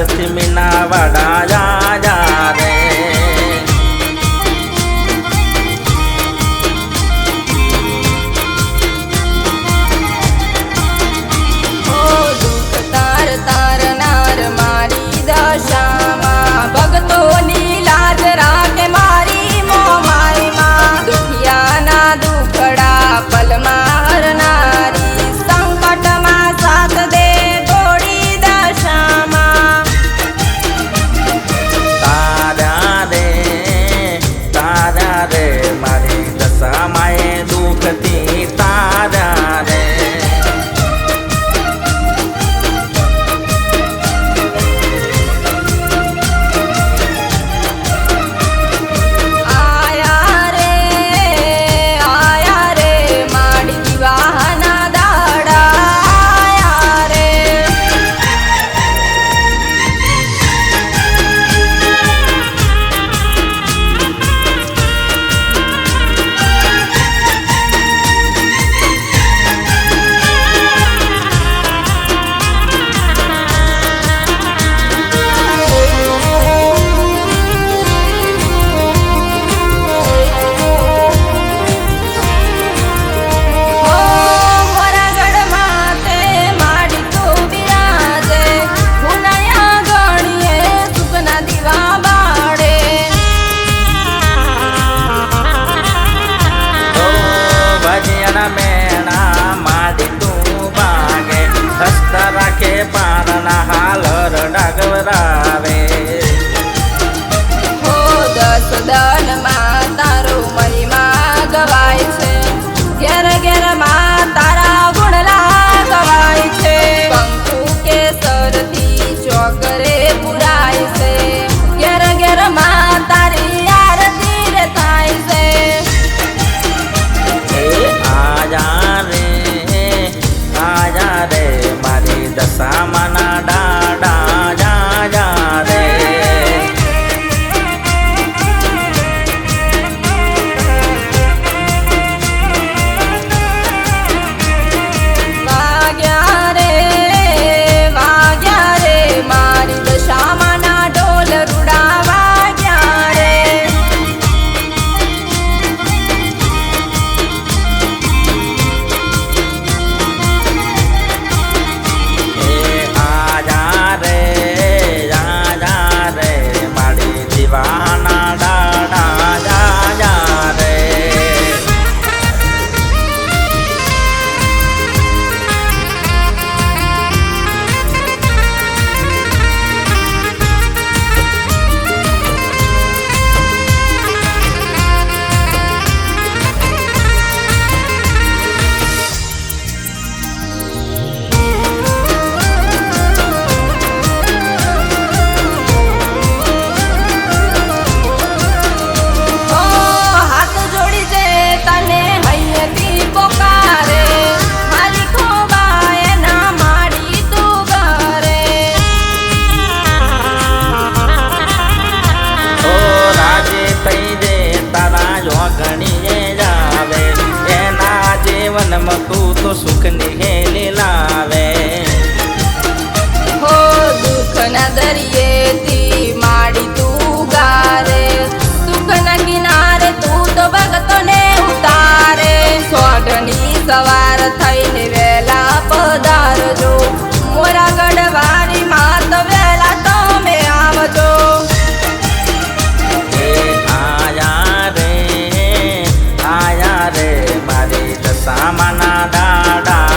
થી મીના વાડા જા રે ભગતોની લાજ રાખે મારી મોમાઈ માં દુખિયાના દુખડા પલમાં હરનારી સંકટમાં સાથ દે થોડી દશામાં તારા રે મારી દશામાં એ દુખતી તારા રે મેણા માડી તું બાગે હસતા રાખે પારના હાલર ડાગવરાવે હો દસ દનમાં તારો મહિમા ગવાય છે ઘેર ઘેર માં તારા ગુણલા ગવાય છે કંકુ કેસરથી ચોકરે પુરાય છે ઘેર ઘેર માં તારી આરતી રે થાય છે આજા રે મારી દશામાના ડાડા જા રે વાગ્યા રે મારી દશામાના ઢોલ રૂડા વાગ્યા રે દીવાના ડાડા જા રે ગણીએ જાવે એના જીવનમાં તું તો સુખની હેલી લાવે હો દુઃખના દરિયેથી માડી તું ગારે સુખના કિનારે તું તો ભગતોને ઉતારે સોઢની સવાર થઈને વેલા પધારજો મોરા ગઢવારી માં તો વેલા તમે આવજો આયા રે મારી દશામાના ડાડા